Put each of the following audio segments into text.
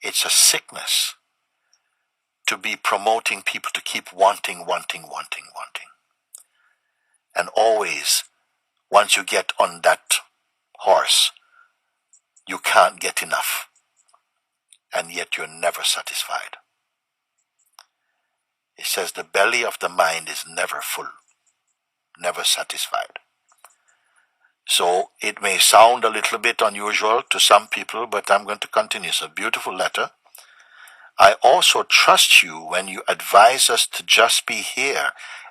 It's a sickness to be promoting people to keep wanting. And always, once you get on that horse, you can't get enough. And yet you're never satisfied. It says the belly of the mind is never full, never satisfied. So it may sound a little bit unusual to some people, but I'm going to continue. It's a beautiful letter. I also trust you when you advise us to just be here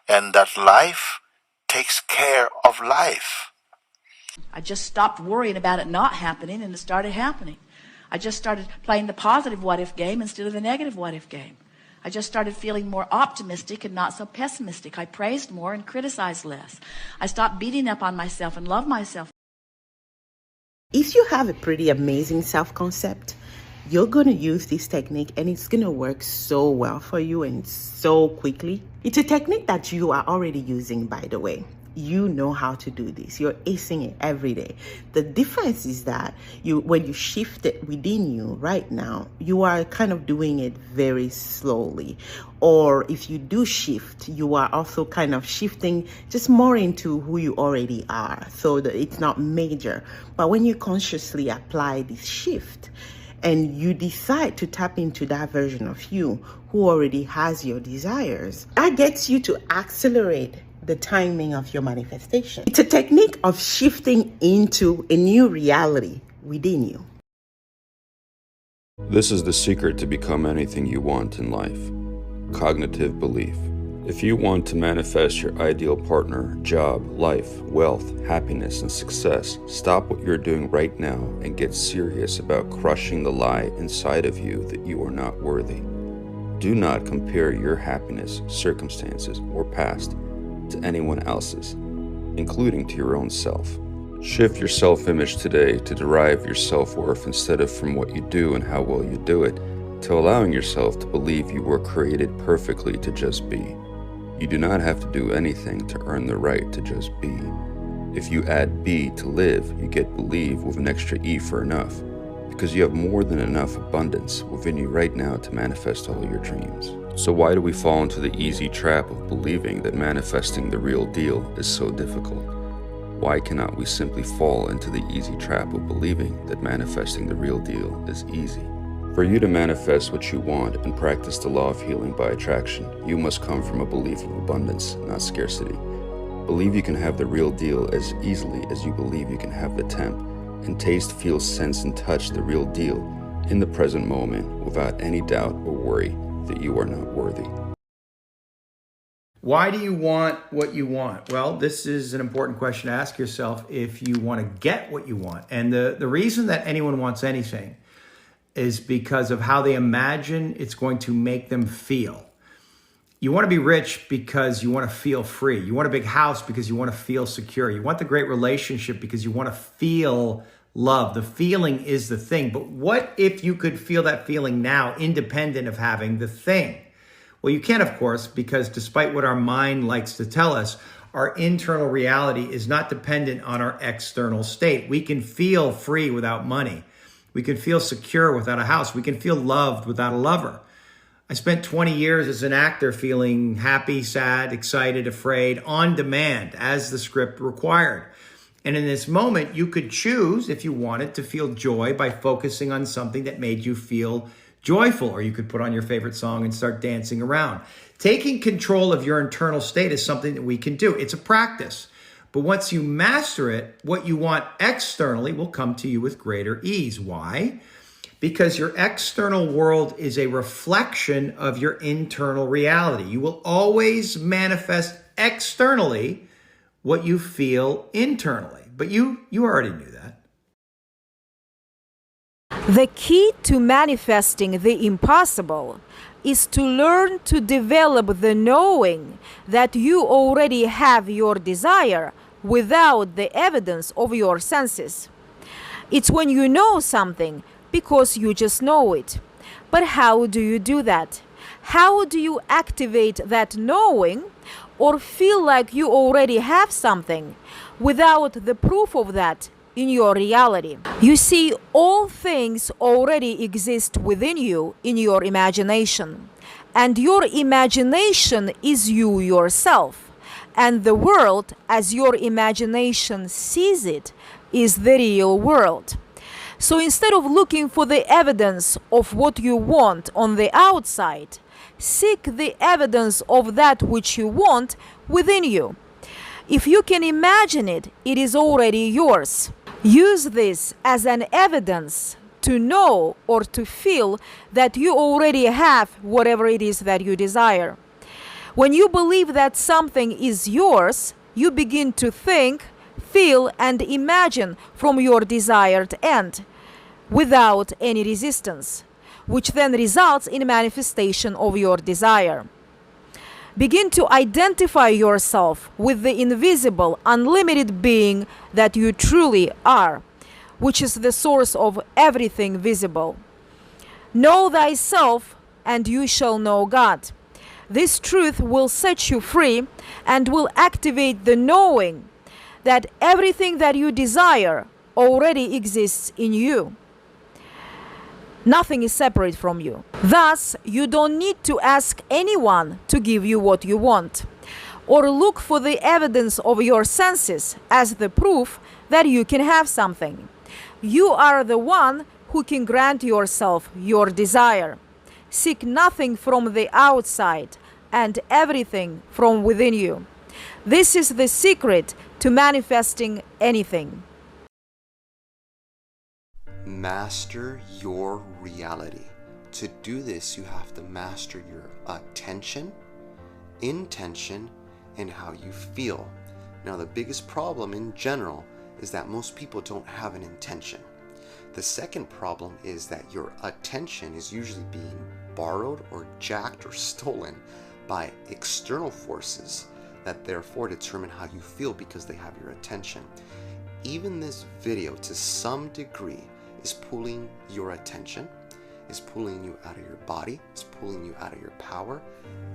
and that life takes care of life. I just stopped worrying about it not happening and it started happening. I just started playing the positive what-if game instead of the negative what-if game. I just started feeling more optimistic and not so pessimistic. I praised more and criticized less. I stopped beating up on myself and loved myself. If you have a pretty amazing self-concept, you're going to use this technique and it's going to work so well for you and so quickly. It's a technique that you are already using, by the way. You know how to do this. You're acing it every day. The difference is that when you shift it within you right now, you are kind of doing it very slowly. Or if you do shift, you are also kind of shifting just more into who you already are, so that it's not major. But when you consciously apply this shift and you decide to tap into that version of you who already has your desires, that gets you to accelerate the timing of your manifestation. It's a technique of shifting into a new reality within you. This is the secret to become anything you want in life. Cognitive belief. If you want to manifest your ideal partner, job, life, wealth, happiness, and success, stop what you're doing right now and get serious about crushing the lie inside of you that you are not worthy. Do not compare your happiness, circumstances, or past to anyone else's, including to your own self. Shift your self-image today to derive your self-worth instead of from what you do and how well you do it, to allowing yourself to believe you were created perfectly to just be. You do not have to do anything to earn the right to just be. If you add be to live, you get believe with an extra e for enough, because you have more than enough abundance within you right now to manifest all your dreams. So why do we fall into the easy trap of believing that manifesting the real deal is so difficult? Why cannot we simply fall into the easy trap of believing that manifesting the real deal is easy? For you to manifest what you want and practice the law of healing by attraction, you must come from a belief of abundance, not scarcity. Believe you can have the real deal as easily as you believe you can have the temp, and taste, feel, sense, and touch the real deal in the present moment without any doubt or worry that you are not worthy. Why do you want what you want? Well, this is an important question to ask yourself if you want to get what you want. And the reason that anyone wants anything is because of how they imagine it's going to make them feel. You want to be rich because you want to feel free. You want a big house because you want to feel secure. You want the great relationship because you want to feel love. The feeling is the thing. But what if you could feel that feeling now, independent of having the thing? Well, you can, of course, because despite what our mind likes to tell us, our internal reality is not dependent on our external state. We can feel free without money. We can feel secure without a house. We can feel loved without a lover. I spent 20 years as an actor feeling happy, sad, excited, afraid, on demand, as the script required. And in this moment, you could choose, if you wanted, to feel joy by focusing on something that made you feel joyful, or you could put on your favorite song and start dancing around. Taking control of your internal state is something that we can do. It's a practice. But once you master it, what you want externally will come to you with greater ease. Why? Because your external world is a reflection of your internal reality. You will always manifest externally what you feel internally. But you already knew that. The key to manifesting the impossible is to learn to develop the knowing that you already have your desire without the evidence of your senses. It's when you know something because you just know it. But how do you do that? How do you activate that knowing or feel like you already have something without the proof of that in your reality. You see, all things already exist within you in your imagination. And your imagination is you yourself. And the world, as your imagination sees it, is the real world. So instead of looking for the evidence of what you want on the outside, seek the evidence of that which you want within you. If you can imagine it, it is already yours. Use this as an evidence to know or to feel that you already have whatever it is that you desire. When you believe that something is yours, you begin to think, feel, and imagine from your desired end without any resistance, which then results in manifestation of your desire. Begin to identify yourself with the invisible, unlimited being that you truly are, which is the source of everything visible. Know thyself, and you shall know God. This truth will set you free and will activate the knowing that everything that you desire already exists in you. Nothing is separate from you. Thus, you don't need to ask anyone to give you what you want, or look for the evidence of your senses as the proof that you can have something. You are the one who can grant yourself your desire. Seek nothing from the outside and everything from within you. This is the secret to manifesting anything. Master your reality. To do this, you have to master your attention, intention, and how you feel. Now, the biggest problem in general is that most people don't have an intention. The second problem is that your attention is usually being borrowed or jacked or stolen by external forces that therefore determine how you feel because they have your attention. Even this video, to some degree, is pulling your attention, is pulling you out of your body, is pulling you out of your power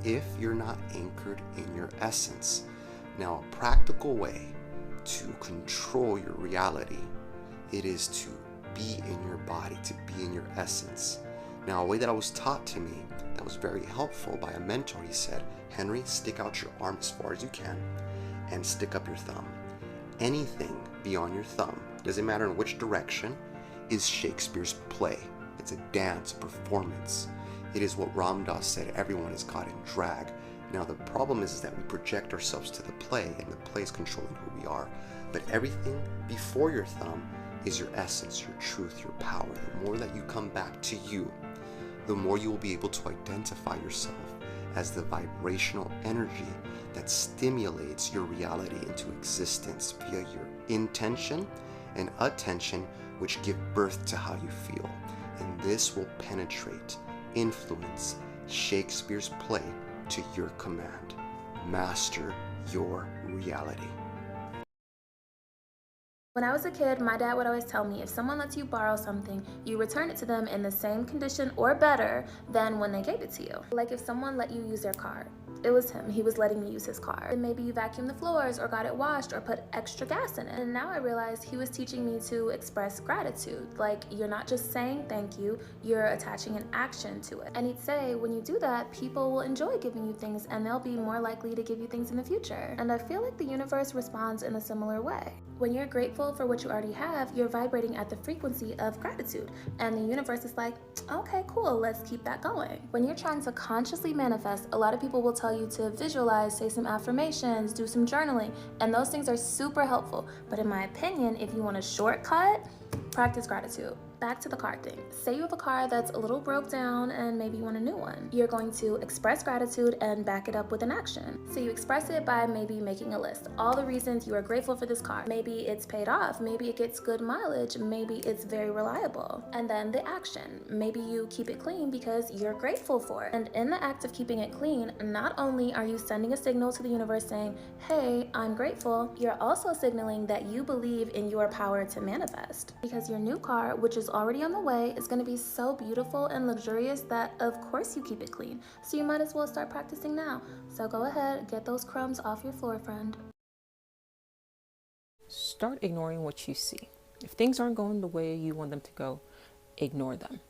if you're not anchored in your essence. Now, a practical way to control your reality, it is to be in your body, to be in your essence. Now, a way that I was taught to me that was very helpful by a mentor, he said, Henry, stick out your arm as far as you can and stick up your thumb. Anything beyond your thumb, doesn't matter in which direction, is Shakespeare's play. It's a dance, a performance. It is what Ram Dass said, everyone is caught in drag. Now the problem is that we project ourselves to the play, and the play is controlling who we are. But everything before your thumb is your essence, your truth, your power. The more that you come back to you, the more you will be able to identify yourself as the vibrational energy that stimulates your reality into existence via your intention and attention, which give birth to how you feel. And this will penetrate, influence Shakespeare's play to your command. Master your reality. When I was a kid, my dad would always tell me, if someone lets you borrow something, you return it to them in the same condition or better than when they gave it to you. Like if someone let you use their car, it was him, he was letting me use his car. And maybe you vacuumed the floors or got it washed or put extra gas in it. And now I realized he was teaching me to express gratitude. Like, you're not just saying thank you, you're attaching an action to it. And he'd say, when you do that, people will enjoy giving you things and they'll be more likely to give you things in the future. And I feel like the universe responds in a similar way. When you're grateful for what you already have, you're vibrating at the frequency of gratitude. And the universe is like, okay, cool, let's keep that going. When you're trying to consciously manifest, a lot of people will tell you to visualize, say some affirmations, do some journaling, and those things are super helpful. But in my opinion, if you want a shortcut, practice gratitude. Back to the car thing. Say you have a car that's a little broke down and maybe you want a new one. You're going to express gratitude and back it up with an action. So you express it by maybe making a list. All the reasons you are grateful for this car. Maybe it's paid off. Maybe it gets good mileage. Maybe it's very reliable. And then the action. Maybe you keep it clean because you're grateful for it. And in the act of keeping it clean, not only are you sending a signal to the universe saying, hey, I'm grateful, you're also signaling that you believe in your power to manifest. Because your new car, which is already on the way, is going to be so beautiful and luxurious that of course you keep it clean. So you might as well start practicing now. So go ahead, get those crumbs off your floor, friend. Start ignoring what you see. If things aren't going the way you want them to go, ignore them.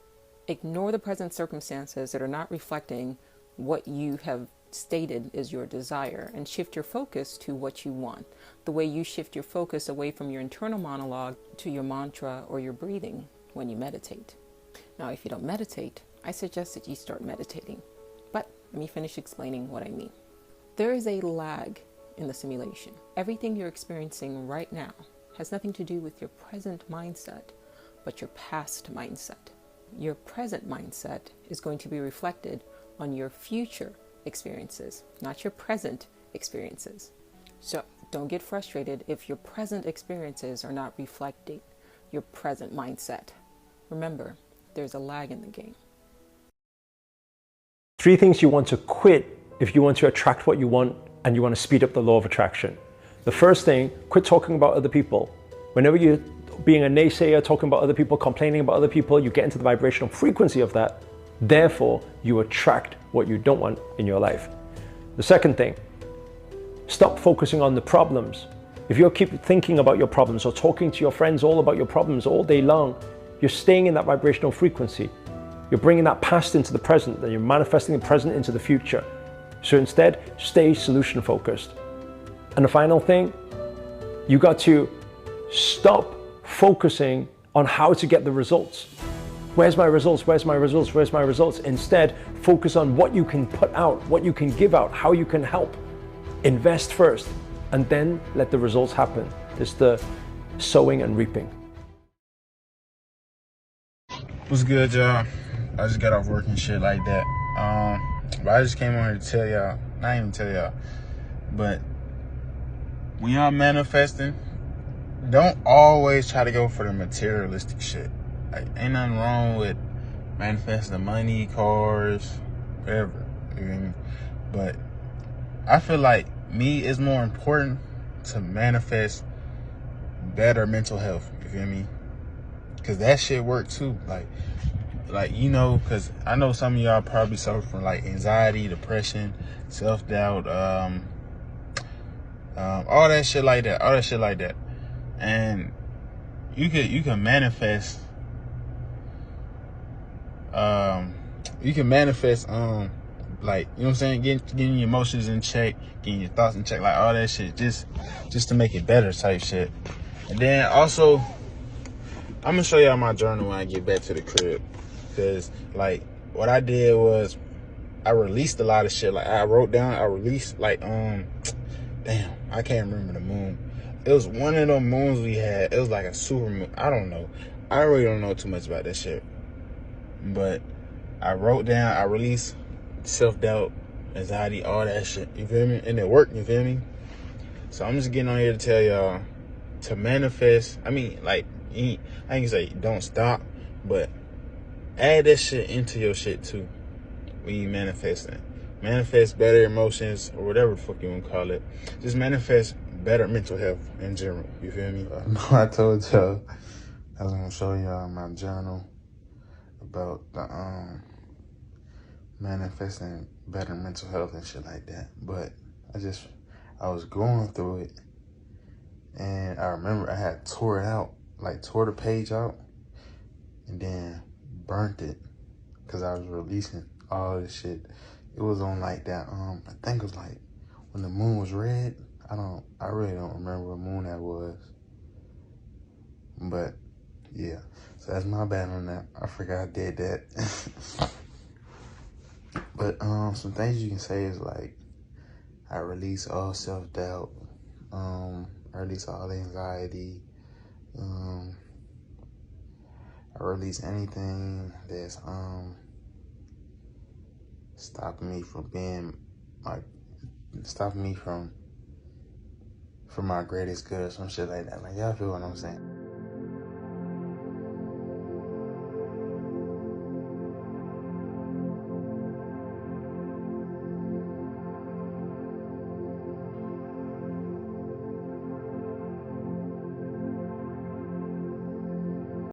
Ignore the present circumstances that are not reflecting what you have stated is your desire, and shift your focus to what you want. The way you shift your focus away from your internal monologue to your mantra or your breathing when you meditate. Now, if you don't meditate, I suggest that you start meditating. But let me finish explaining what I mean. There is a lag in the simulation. Everything you're experiencing right now has nothing to do with your present mindset, but your past mindset. Your present mindset is going to be reflected on your future experiences, not your present experiences. So don't get frustrated if your present experiences are not reflecting your present mindset. Remember, there's a lag in the game. 3 things you want to quit if you want to attract what you want and you want to speed up the law of attraction. The first thing, quit talking about other people. Whenever you're being a naysayer, talking about other people, complaining about other people, you get into the vibrational frequency of that. Therefore, you attract what you don't want in your life. The second thing, stop focusing on the problems. If you keep thinking about your problems or talking to your friends all about your problems all day long, you're staying in that vibrational frequency. You're bringing that past into the present, and you're manifesting the present into the future. So instead, stay solution focused. And the final thing, you got to stop focusing on how to get the results. Where's my results? Where's my results? Where's my results? Instead, focus on what you can put out, what you can give out, how you can help. Invest first, and then let the results happen. It's the sowing and reaping. What's good, y'all? I just got off work and shit like that. But I just came on here to tell y'all, not even tell y'all, but when y'all manifesting, don't always try to go for the materialistic shit. Like, ain't nothing wrong with manifesting money, cars, whatever. You know what I mean? But I feel like it's more important to manifest better mental health. You feel me? Cause that shit work too. Like you know, cause I know some of y'all probably suffer from like anxiety, depression, self-doubt, all that shit like that. And you can manifest like, you know what I'm saying, getting your emotions in check, getting your thoughts in check, like all that shit, just to make it better type shit. And then also, I'm gonna show y'all my journal when I get back to the crib, because like what I did was I released a lot of shit. Like I released like damn, I can't remember the moon. It was one of them moons we had. It was like a super moon. I don't know. I really don't know too much about that shit. But I released self-doubt, anxiety, all that shit. You feel me? And it worked, you feel me? So I'm just getting on here to tell y'all to manifest. I mean, like, I can say don't stop, but add that shit into your shit too when you manifesting. Manifest better emotions, or whatever the fuck you want to call it. Just manifest better mental health in general. You feel me? I told y'all I was gonna show y'all my journal about the manifesting better mental health and shit like that. But I was going through it, and I remember I had tore the page out, and then burnt it, because I was releasing all this shit. It was on like that, I think it was like when the moon was red. I really don't remember what moon that was. But yeah, so that's my bad on that. I forgot I did that. But some things you can say is like, I release all self-doubt, I release all anxiety, I release anything that's stopping me from being stopping me from my greatest good or some shit like that. Like, y'all feel what I'm saying?